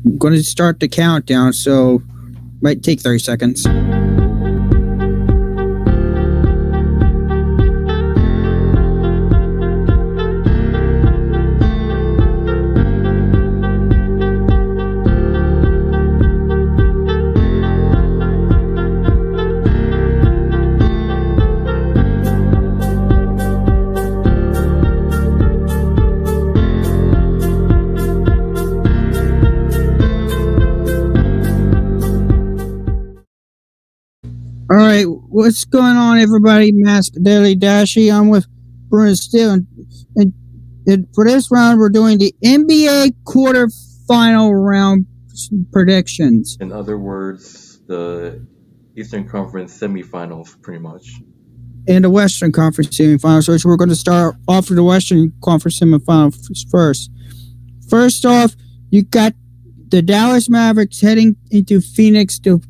I'm going to start the countdown, so might take 30 seconds. All right, what's going on, everybody? Mask Daily Dashie. I'm with Bruno Steele, and for this round, we're doing the NBA quarterfinal round predictions. In other words, the Eastern Conference semifinals, pretty much. And the Western Conference semifinals, which we're going to start off with the Western Conference semifinals first. First off, you got the Dallas Mavericks heading into Phoenix to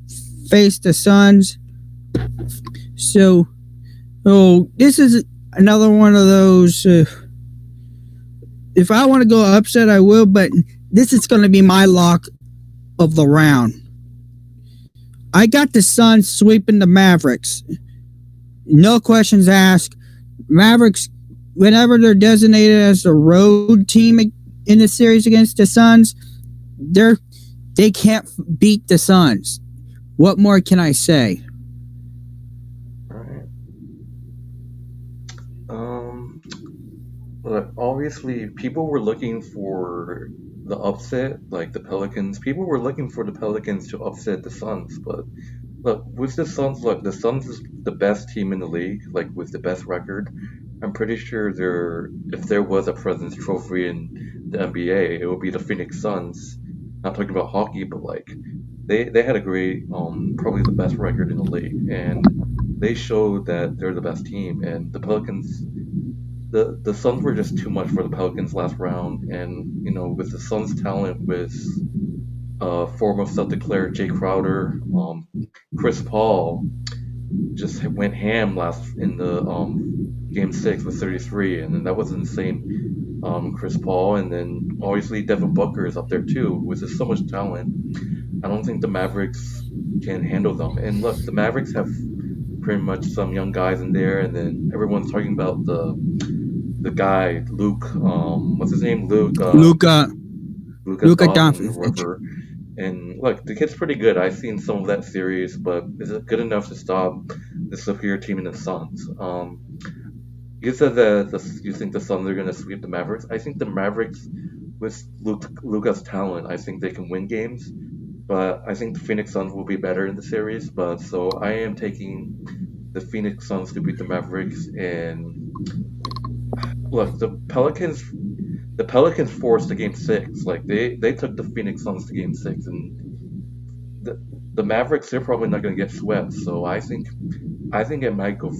face the Suns. So this is another one of those. If I want to go upset, I will, but this is going to be my lock of the round. I got the Suns sweeping the Mavericks. No questions asked. Mavericks, whenever they're designated as the road team in the series against the Suns, they can't beat the Suns. What more can I say? Look, obviously, people were looking for the upset, like the Pelicans. People were looking for the Pelicans to upset the Suns, but look, with the Suns, the Suns is the best team in the league, like with the best record. I'm pretty sure if there was a President's Trophy in the NBA, it would be the Phoenix Suns. Not talking about hockey, but like they had a great, probably the best record in the league, and they showed that they're the best team. And the Pelicans, the Suns were just too much for the Pelicans last round, and with the Suns' talent, with former Celtic player Jay Crowder, Chris Paul just went ham last in the game 6 with 33, and then that was insane. Chris Paul, and then obviously Devin Booker is up there too, with just so much talent. I don't think the Mavericks can handle them. And look, the Mavericks have pretty much some young guys in there, and then everyone's talking about the guy Luke. What's his name? Luka Doncic, whatever. And look, the kid's pretty good. I've seen some of that series, but is it good enough to stop the superior team in the Suns? You said that you think the Suns are going to sweep the Mavericks. I think the Mavericks, with Luka's talent, I think they can win games. But I think the Phoenix Suns will be better in the series. But so I am taking the Phoenix Suns to beat the Mavericks. And look, the Pelicans forced the game 6. Like they took the Phoenix Suns to game 6, and the Mavericks, they're probably not going to get swept. So I think it might go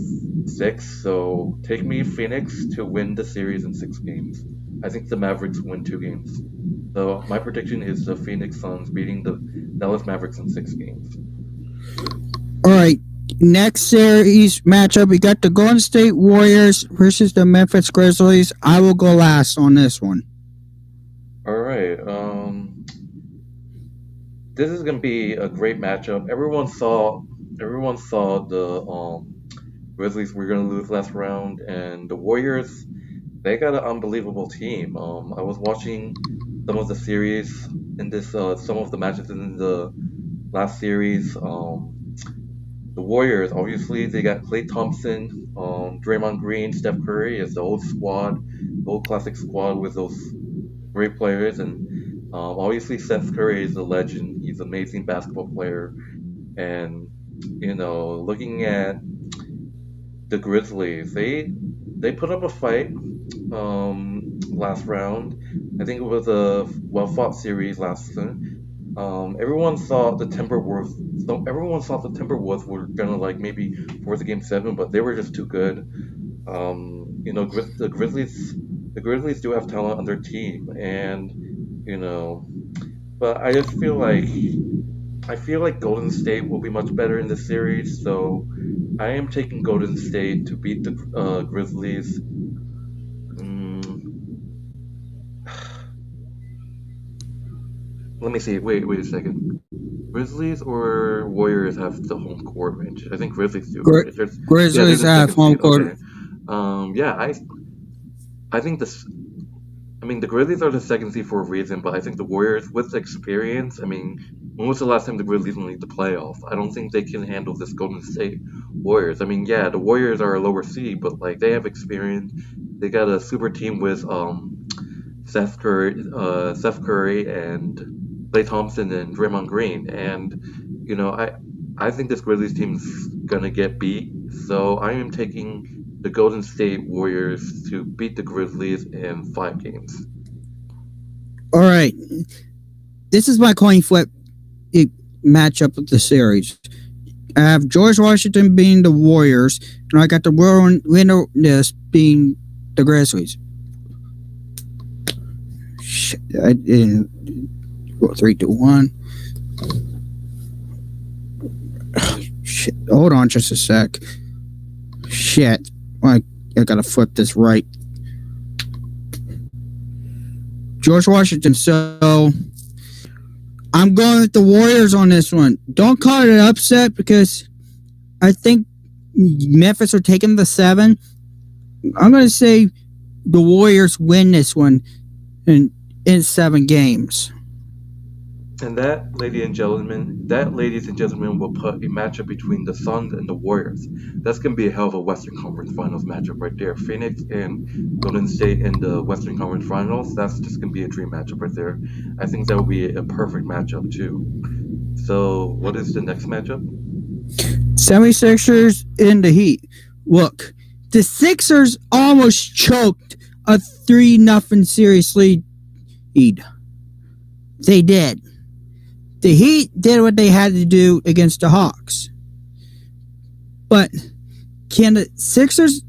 6. So take me Phoenix to win the series in 6 games. I think the Mavericks win 2 games. So my prediction is the Phoenix Suns beating the Dallas Mavericks in 6 games. All right. Next series matchup, we got the Golden State Warriors versus the Memphis Grizzlies. I will go last on this one. All right. This is gonna be a great matchup. Everyone saw the Grizzlies were gonna lose last round, and the Warriors, they got an unbelievable team. I was watching some of the series in this, some of the matches in the last series. The Warriors, obviously, they got Klay Thompson, Draymond Green, Steph Curry as the old squad, the old classic squad with those great players. And obviously, Steph Curry is a legend. He's an amazing basketball player. And, looking at the Grizzlies, they put up a fight last round. I think it was a well-fought series last season. Everyone thought the Timberwolves. So everyone thought the Timberwolves were gonna maybe force a game 7, but they were just too good. The Grizzlies do have talent on their team, and but I just feel like Golden State will be much better in this series. So I am taking Golden State to beat the Grizzlies. Let me see. Wait a second. Grizzlies or Warriors have the home court advantage? I think Grizzlies do, Gri- right? Yeah, they're Grizzlies the have second home seed. court. Okay. Yeah, I think this. I mean, the Grizzlies are the second seed for a reason, but I think the Warriors, with the experience, I mean, when was the last time the Grizzlies made the playoffs? I don't think they can handle this Golden State Warriors. I mean, yeah, the Warriors are a lower seed, but like they have experience. They got a super team with Seth Curry and Klay Thompson and Draymond Green, and you know, I think this Grizzlies team's gonna get beat. So I am taking the Golden State Warriors to beat the Grizzlies in 5 games. All right, this is my coin flip matchup of the series. I have George Washington being the Warriors, and I got the winner this being the Grizzlies. Shit, I didn't go 3, 2, 1. Shit, hold on just a sec. Shit, I gotta flip this right. George Washington. So I'm going with the Warriors on this one. Don't call it an upset because I think Memphis are taking the 7. I'm going to say the Warriors win this one in 7 games. And ladies and gentlemen, will put a matchup between the Suns and the Warriors. That's gonna be a hell of a Western Conference Finals matchup right there. Phoenix and Golden State in the Western Conference Finals. That's just gonna be a dream matchup right there. I think that would be a perfect matchup too. So, what is the next matchup? 76ers in the Heat. Look, the Sixers almost choked a 3-0 series lead. They did. The Heat did what they had to do against the Hawks. But can the Sixers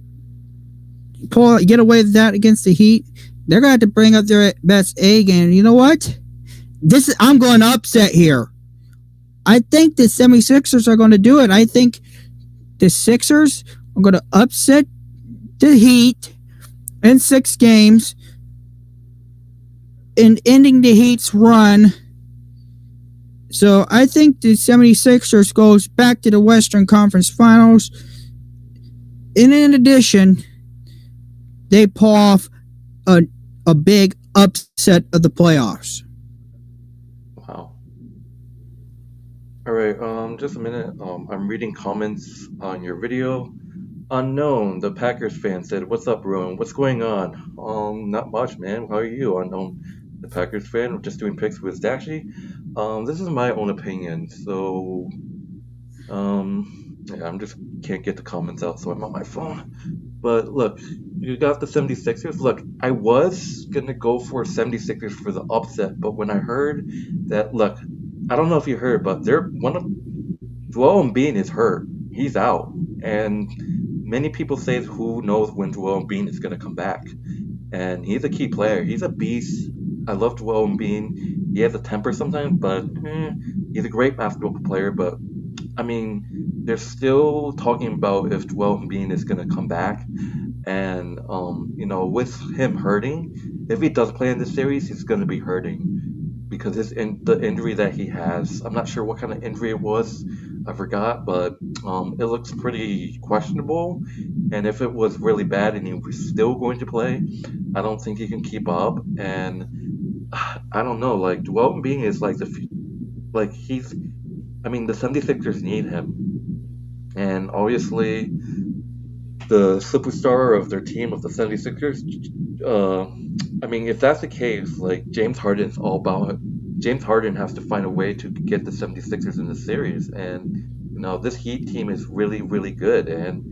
get away with that against the Heat? They're going to have to bring up their best A game. You know what? I'm going to upset here. I think the 76ers are going to do it. I think the Sixers are going to upset the Heat in 6 games and ending the Heat's run. So I think the 76ers goes back to the Western Conference Finals. And in addition, they pull off a big upset of the playoffs. Wow. All right. Just a minute. I'm reading comments on your video. Unknown, the Packers fan said, "What's up, Rowan? What's going on?" Not much, man. How are you? Unknown, the Packers fan. Just doing picks with Dashie. This is my own opinion, so yeah, I'm just can't get the comments out, so I'm on my phone. But look, you got the 76ers. Look, I was gonna go for 76ers for the upset, but when I heard that, look, I don't know if you heard, but they're one of Joel Embiid is hurt. He's out, and many people say who knows when Joel Embiid is gonna come back. And he's a key player. He's a beast. I love Joel Embiid. He has a temper sometimes, but he's a great basketball player. But I mean, they're still talking about if Joel Embiid is gonna come back, and with him hurting, if he does play in this series, he's gonna be hurting because the injury that he has. I'm not sure what kind of injury it was. I forgot, but it looks pretty questionable. And if it was really bad and he was still going to play, I don't think he can keep up. And I don't know, like Joel Embiid is like like he's. I mean, the 76ers need him, and obviously the superstar of their team of the 76ers. Uh, I mean, if that's the case, like James Harden's all about it. James Harden has to find a way to get the 76ers in the series, and this Heat team is really, really good. And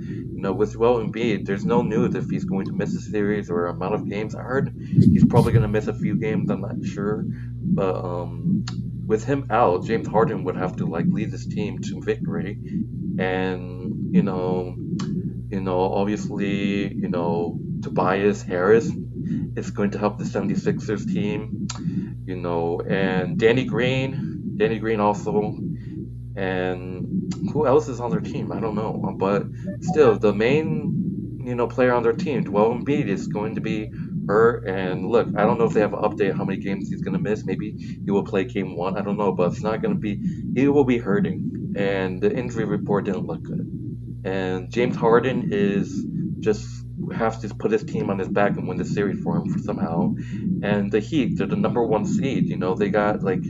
with Joel Embiid, there's no news if he's going to miss a series or amount of games. I heard he's probably going to miss a few games. I'm not sure, but with him out, James Harden would have to like lead this team to victory, and obviously, Tobias Harris is going to help the 76ers team, and Danny Green also, and who else is on their team? I don't know, but still, the main, player on their team, Joel Embiid, is going to be hurt. And look, I don't know if they have an update how many games he's gonna miss. Maybe he will play game one. I don't know, but it's not gonna be. He will be hurting, and the injury report didn't look good. And James Harden is just has to put his team on his back and win the series for him somehow. And the Heat, they're the number one seed. You know, they got like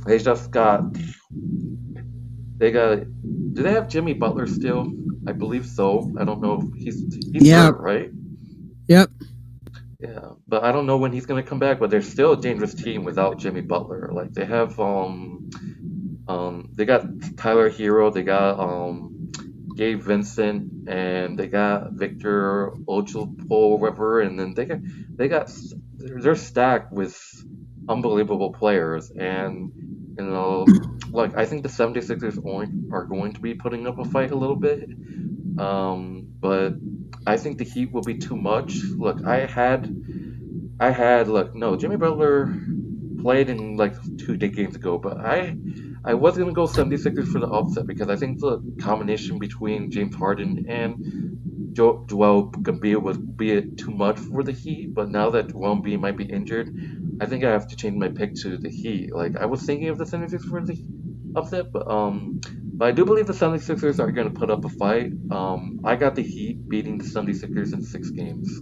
they just got they got. Do they have Jimmy Butler still? I believe so. I don't know if he's Yep. hurt, right? Yep. Yeah, but I don't know when he's gonna come back. But they're still a dangerous team without Jimmy Butler. Like they have they got Tyler Hero, they got Gabe Vincent, and they got Victor Oladipo, whatever, and then they got they're stacked with unbelievable players, and you know, like I think the 76ers only are going to be putting up a fight a little bit, but I think the Heat will be too much. Look, look, no, Jimmy Butler played in like 2 games ago, but I was gonna go 76ers for the upset because I think the combination between James Harden and Joel Embiid would be too much for the Heat. But now that Joel Embiid might be injured, I think I have to change my pick to the Heat. Like I was thinking of the 76ers for the upset, but I do believe the 76ers are gonna put up a fight. I got the Heat beating the 76ers in 6 games.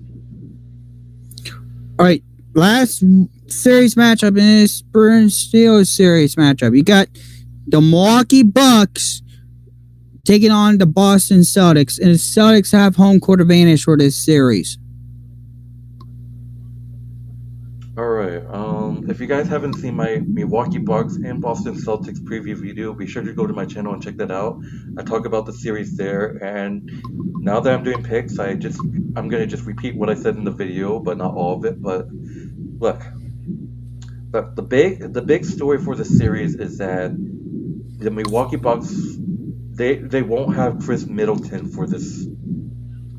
All right. Last series matchup in this Spurs Steelers series matchup. You got the Milwaukee Bucks taking on the Boston Celtics, and the Celtics have home court advantage for this series. All right. If you guys haven't seen my Milwaukee Bucks and Boston Celtics preview video, be sure to go to my channel and check that out. I talk about the series there, and now that I'm doing picks, I'm gonna just repeat what I said in the video, but not all of it. But look, the big story for the series is that the Milwaukee Bucks they won't have Chris Middleton for this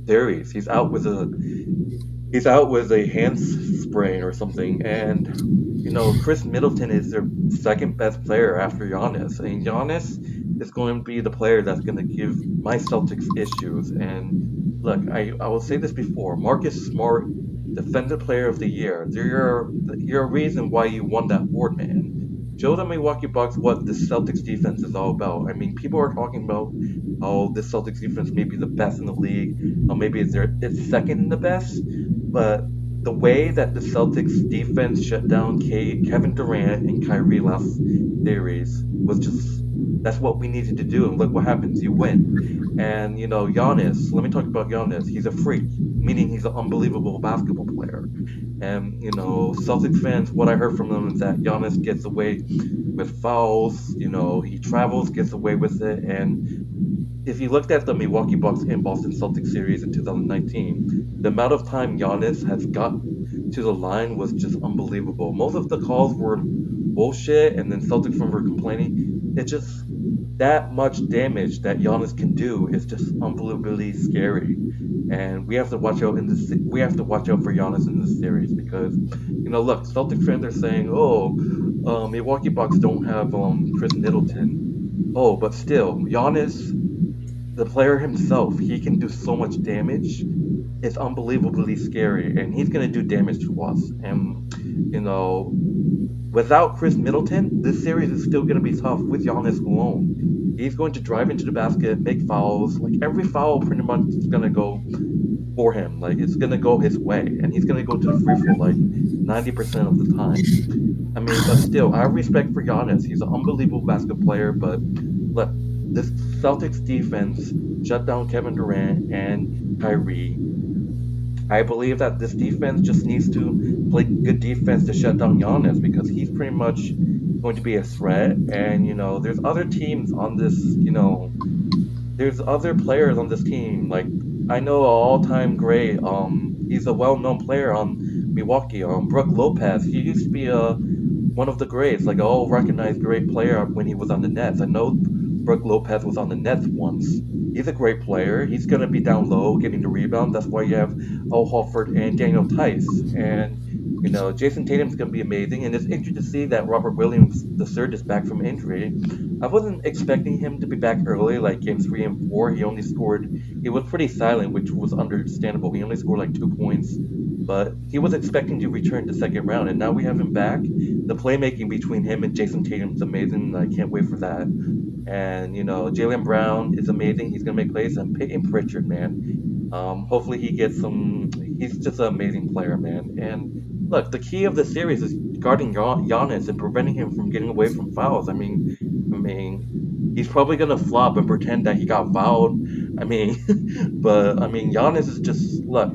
series. He's out with a hand sprain or something, and Chris Middleton is their second best player after Giannis, and Giannis is going to be the player that's going to give my Celtics issues. And look, I will say this before: Marcus Smart, Defensive Player of the Year. You're a reason why you won that award, man. Show the Milwaukee Bucks what the Celtics defense is all about. I mean, people are talking about how the Celtics defense may be the best in the league, or maybe it's second in the best, but the way that the Celtics defense shut down Kevin Durant and Kyrie last series was just that's what we needed to do. And look what happens, you win. And Giannis, let me talk about Giannis. He's a freak, meaning he's an unbelievable basketball player. And Celtics fans, what I heard from them is that Giannis gets away with fouls. He travels, gets away with it, and if you looked at the Milwaukee Bucks and Boston Celtics series in 2019, the amount of time Giannis has got to the line was just unbelievable. Most of the calls were bullshit, and then Celtics fans were complaining. It's just that much damage that Giannis can do is just unbelievably scary, and we have to watch out we have to watch out for Giannis in this series because look, Celtics fans are saying, oh, Milwaukee Bucks don't have Chris Middleton. Oh, but still, Giannis, the player himself, he can do so much damage. It's unbelievably scary, and he's gonna do damage to us. And you know, without Chris Middleton, this series is still gonna be tough with Giannis alone. He's going to drive into the basket, make fouls. Like every foul, pretty much is gonna go for him. Like it's gonna go his way, and he's gonna go to the free throw like 90% of the time. I mean, but still, I have respect for Giannis. He's an unbelievable basketball player, but look, this Celtics defense shut down Kevin Durant and Kyrie. I believe that this defense just needs to play good defense to shut down Giannis because he's pretty much going to be a threat. And there's other teams on this. There's other players on this team. Like I know an all-time great. He's a well-known player on Milwaukee. Brook Lopez. He used to be one of the greats, like an all-recognized great player when he was on the Nets. I know Brook Lopez was on the Nets once. He's a great player. He's gonna be down low, getting the rebound. That's why you have Al Horford and Daniel Tice. And Jason Tatum's going to be amazing, and it's interesting to see that Robert Williams III is back from injury. I wasn't expecting him to be back early, like games 3 and 4. He was pretty silent, which was understandable. He only scored like 2 points, but he was expecting to return to second round, and now we have him back. The playmaking between him and Jason Tatum is amazing, and I can't wait for that. And, Jalen Brown is amazing. He's going to make plays. And Peyton Pritchard, man. Hopefully he gets some. He's just an amazing player, man. And look, the key of the series is guarding Giannis and preventing him from getting away from fouls. I mean, he's probably gonna flop and pretend that he got fouled. I mean, but I mean, Giannis is just look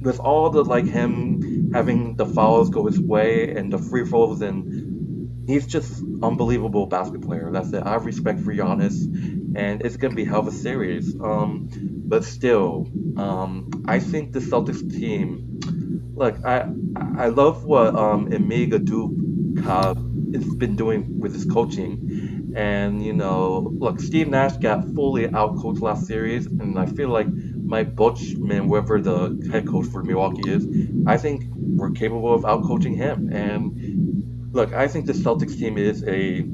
with all the like him having the fouls go his way and the free throws, and he's just unbelievable basketball player. That's it. I have respect for Giannis, and it's gonna be hell of a series. But still, I think the Celtics team. Look, I love what Emiga Duke has been doing with his coaching, and look, Steve Nash got fully outcoached last series, and I feel like Mike Butchman, whoever the head coach for Milwaukee is, I think we're capable of outcoaching him. And look, I think the Celtics team is a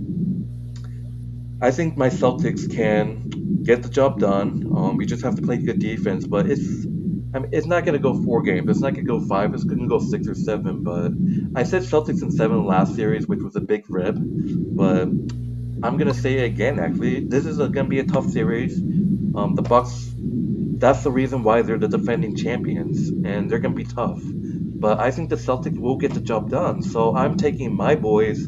I think my Celtics can get the job done. We just have to play good defense, but it's not going to go 4 games. It's not going to go five. It's going to go 6 or 7. But I said Celtics in 7 last series, which was a big rib. But I'm going to say it again. Actually, this is going to be a tough series. The Bucks. That's the reason why they're the defending champions, and they're going to be tough. But I think the Celtics will get the job done. So I'm taking my boys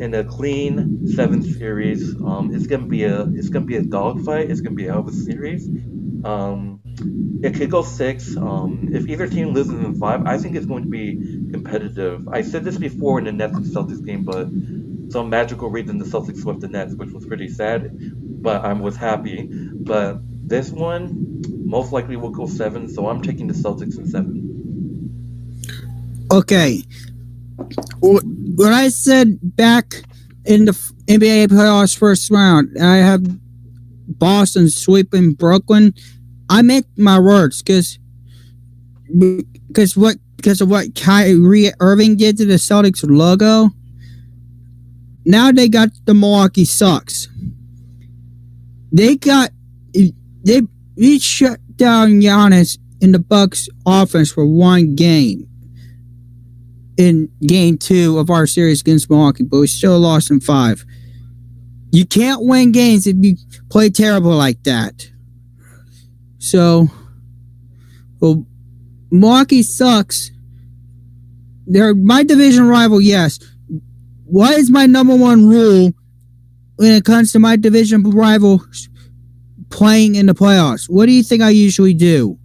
in a clean 7 series. It's gonna be a dogfight. It's gonna be a hell of a series. Um, it could go 6. If either team loses in 5, I think it's going to be competitive. I said this before in the Nets and Celtics game, but some magical reason the Celtics swept the Nets, which was pretty sad. But I was happy. But this one most likely will go 7, so I'm taking the Celtics in 7. Okay. When I said back in the NBA playoffs first round, I have Boston sweeping Brooklyn. I meant my words because of what Kyrie Irving did to the Celtics logo. Now they got the Milwaukee Bucks. They shut down Giannis in the Bucks offense for 1 game in game 2 of our series against Milwaukee, but we still lost in 5. You can't win games if you play terrible like that. So, well, Milwaukee sucks. They're my division rival, yes. What is my number one rule when it comes to my division rival playing in the playoffs? What do you think I usually do?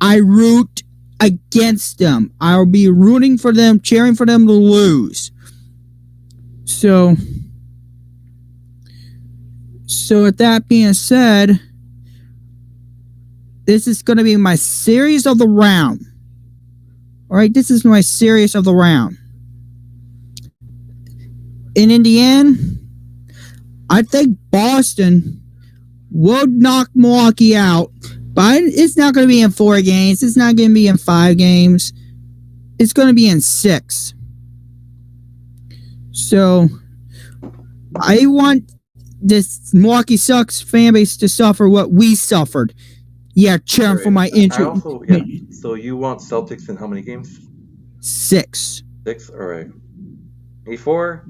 I root against them. I'll be rooting for them, cheering for them to lose. So with that being said, this is going to be my series of the round. All right, this is my series of the round. And in the end, I think Boston will knock Milwaukee out. But it's not going to be in 4 games. It's not going to be in 5 games. It's going to be in 6. So, I want this Milwaukee Bucks fan base to suffer what we suffered. Yeah, cheering for my injury. So you want Celtics in how many games? 6. 6? Alright. Before?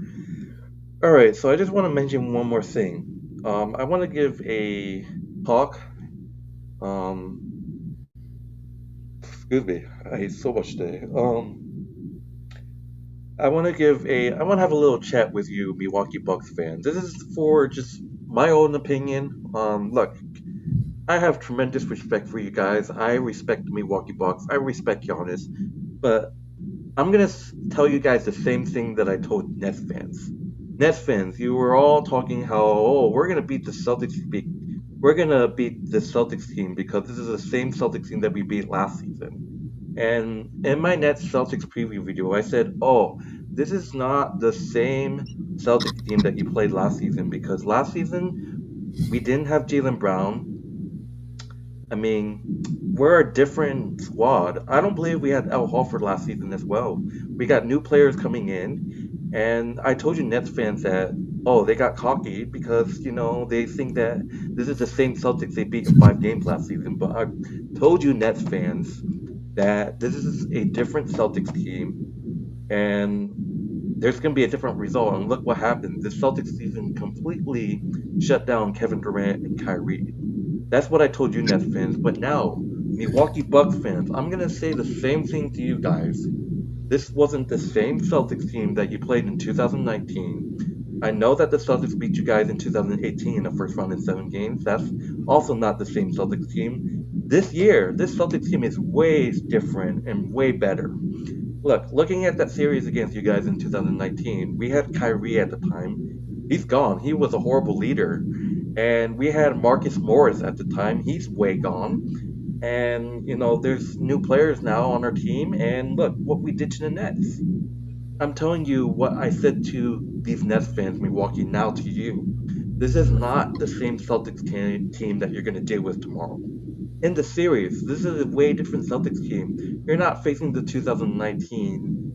Alright, so I just want to mention one more thing. I want to give a talk. Excuse me, I ate so much today. I want to have a little chat with you, Milwaukee Bucks fans. This is for just my own opinion. Look, I have tremendous respect for you guys. I respect the Milwaukee Bucks. I respect Giannis, but I'm gonna tell you guys the same thing that I told Nets fans. Nets fans, you were all talking how we're gonna beat the Celtics. We're gonna beat the Celtics team because this is the same Celtics team that we beat last season. And in my Nets Celtics preview video, I said, this is not the same Celtics team that you played last season because last season we didn't have Jalen Brown. I mean, we're a different squad. I don't believe we had Al Horford last season as well. We got new players coming in, and I told you Nets fans that, oh, they got cocky because, they think that this is the same Celtics they beat in 5 games last season. But I told you Nets fans that this is a different Celtics team, and there's going to be a different result. And look what happened. This Celtics season completely shut down Kevin Durant and Kyrie. That's what I told you, Nets fans. But now, Milwaukee Bucks fans, I'm going to say the same thing to you guys. This wasn't the same Celtics team that you played in 2019. I know that the Celtics beat you guys in 2018 in the first round in 7 games. That's also not the same Celtics team. This year, this Celtics team is way different and way better. Look, looking at that series against you guys in 2019, we had Kyrie at the time. He's gone. He was a horrible leader. And we had Marcus Morris at the time. He's way gone. And, there's new players now on our team. And look what we did to the Nets. I'm telling you what I said to these Nets fans, Milwaukee, now to you. This is not the same Celtics team that you're going to deal with tomorrow. In the series, this is a way different Celtics team. You're not facing the 2019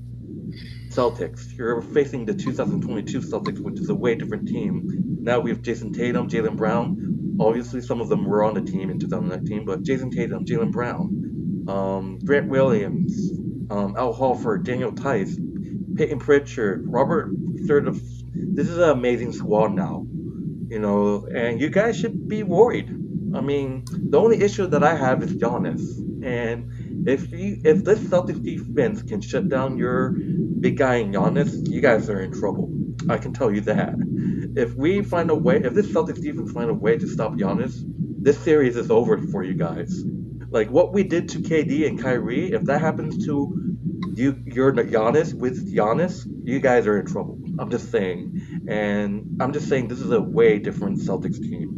Celtics. You're facing the 2022 Celtics, which is a way different team. Now we have Jason Tatum, Jaylen Brown. Obviously, some of them were on the team in 2019, but Jason Tatum, Jaylen Brown, Grant Williams, Al Horford, Daniel Tice, Peyton Pritchard, Robert Third. This is an amazing squad now, and you guys should be worried. I mean, the only issue that I have is Giannis, and if this Celtics defense can shut down your big guy in Giannis, you guys are in trouble. I can tell you that. If this Celtics defense find a way to stop Giannis, this series is over for you guys. Like what we did to KD and Kyrie, if that happens to you're Giannis with Giannis, you guys are in trouble. I'm just saying, and I'm just saying this is a way different Celtics team.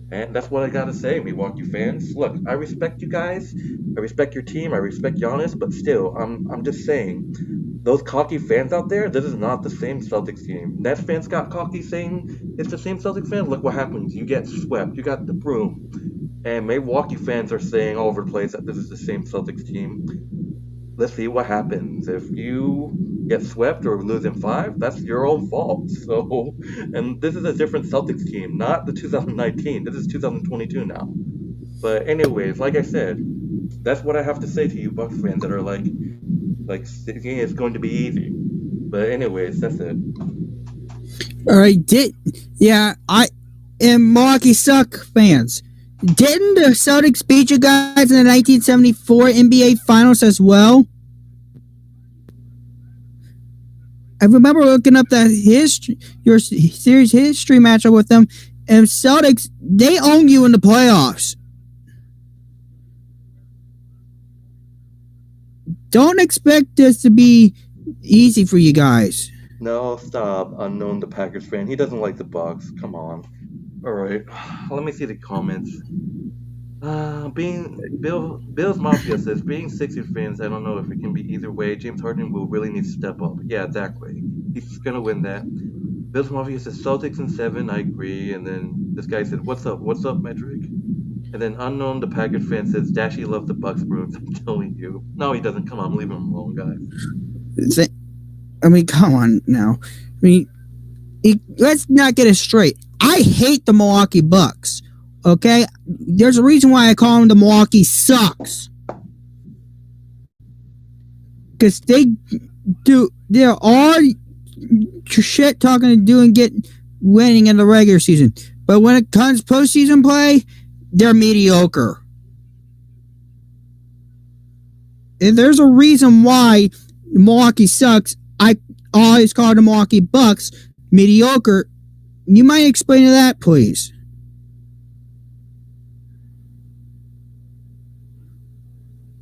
And that's what I gotta say, Milwaukee fans. Look, I respect you guys. I respect your team. I respect Giannis, but still, I'm just saying, those cocky fans out there, this is not the same Celtics team. Nets fans got cocky saying it's the same Celtics fan. Look what happens. You get swept. You got the broom. And Milwaukee fans are saying all over the place that this is the same Celtics team. Let's see what happens. If you get swept or lose in 5, that's your own fault. So, and this is a different Celtics team, not the 2019. This is 2022 now. But anyways, like I said, that's what I have to say to you Bucks fans that are like thinking it's going to be easy. But anyways, that's it. All right, and Milwaukee suck fans. Didn't the Celtics beat you guys in the 1974 NBA Finals as well? I remember looking up your series history matchup with them, and Celtics, they own you in the playoffs. Don't expect this to be easy for you guys. No, stop. Unknown the Packers fan. He doesn't like the Bucks. Come on. All right. Let me see the comments. Bill's Mafia says, being Sixers fans, I don't know if it can be either way. James Harden will really need to step up. Yeah, exactly. He's gonna win that. Bill's Mafia says Celtics in 7. I agree. And then this guy said, "What's up? What's up, Metric?" And then Unknown the Packers fan says, "Dashie loves the Bucks Bruins." I'm telling you. No, he doesn't. Come on, leave him alone, guys. I mean, come on now. I mean, let's not get it straight. I hate the Milwaukee Bucks. Okay, there's a reason why I call them the Milwaukee Sucks. Because they're all shit talking to do and get winning in the regular season. But when it comes postseason play, they're mediocre. And there's a reason why Milwaukee Sucks. I always call the Milwaukee Bucks mediocre. You might explain to that, please?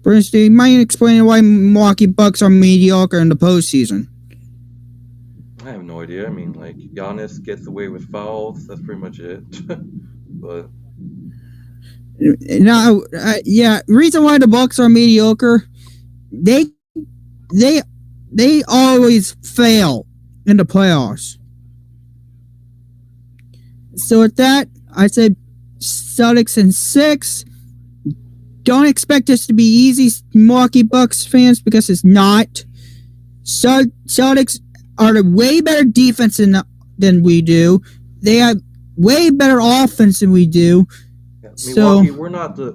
Bernstein, you might explain why Milwaukee Bucks are mediocre in the postseason. I have no idea. I mean, like, Giannis gets away with fouls. That's pretty much it. But no, reason why the Bucks are mediocre, they always fail in the playoffs. So with that, I say Celtics in 6. don't expect this to be easy, Milwaukee Bucks fans, because it's not. Celtics are a way better defense than we do. They have way better offense than we do. Yeah, So Milwaukee,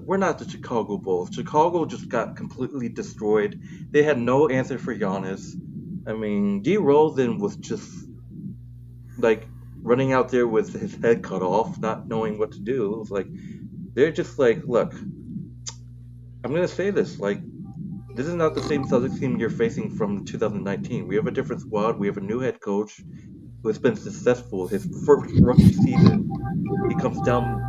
we're not the Chicago Bulls. Chicago just got completely destroyed. They had no answer for Giannis. I mean, D Rosen was just like running out there with his head cut off, not knowing what to do. It was like they're just like, look, I'm gonna say this, like this is not the same Celtics team you're facing from 2019. We have a different squad. We have a new head coach who has been successful. His first rookie season, he comes down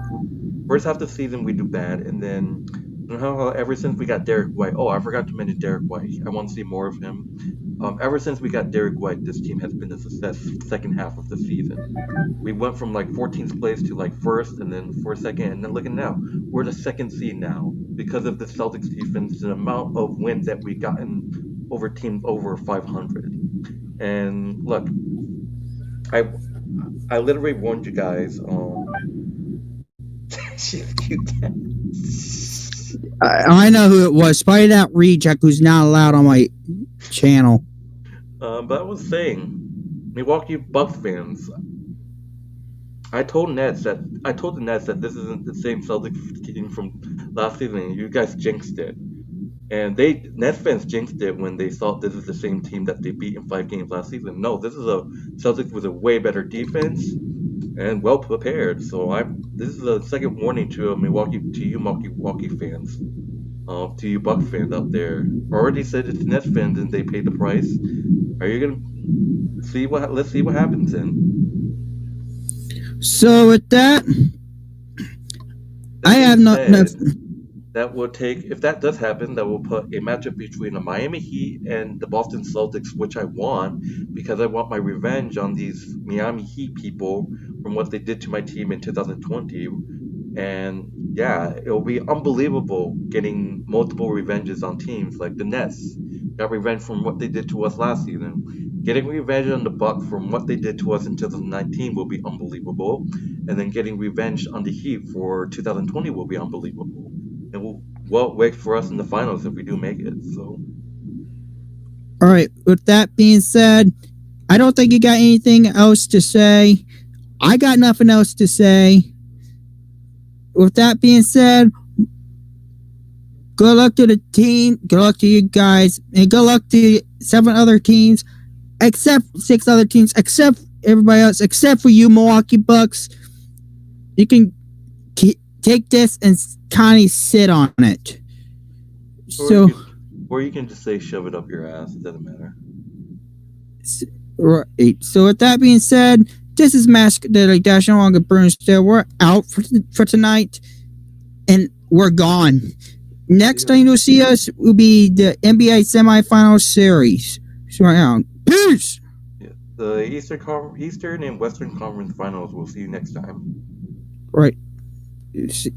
first half of the season we do bad, and then somehow ever since we got Derek White. Oh, I forgot to mention Derek White. I want to see more of him. Ever since we got Derek White, this team has been a success second half of the season. We went from like 14th place to like first, and then for second, and then look at now, we're the second seed now because of the Celtics defense, the amount of wins that we gotten over teams over 500. And look, I I literally warned you guys. She's cute. I know who it was. Probably that reject who's not allowed on my channel. But I was saying, Milwaukee Bucks fans, I told the Nets that this isn't the same Celtics team from last season. You guys jinxed it, and Nets fans jinxed it when they thought this is the same team that they beat in 5 games last season. No, this is a Celtics with a way better defense and well prepared. So this is a second warning to you Milwaukee fans, to you Bucks fans out there. Already said it to Nets fans and they paid the price. Are you gonna see what? Let's see what happens then. So with that, I have not. That will take, if that does happen, that will put a matchup between the Miami Heat and the Boston Celtics, which I want because I want my revenge on these Miami Heat people from what they did to my team in 2020. And yeah, it'll be unbelievable getting multiple revenges on teams like the Nets. Got revenge from what they did to us last season. Getting revenge on the Bucks from what they did to us in 2019 will be unbelievable. And then getting revenge on the Heat for 2020 will be unbelievable. And will wait for us in the finals if we do make it. So, all right. With that being said, I don't think you got anything else to say. I got nothing else to say. With that being said, good luck to the team. Good luck to you guys, and good luck to 7 other teams, except 6 other teams, except everybody else, except for you, Milwaukee Bucks. You can take this and kind of sit on it. Or you can just say shove it up your ass. It doesn't matter. Right. So with that being said, this is Mask the Dashie no longer burns still. We're out for tonight, and we're gone. Next time you'll see us will be the NBA semifinal series. So right now, peace. Yeah. The Eastern and Western Conference Finals. We'll see you next time. Right. See.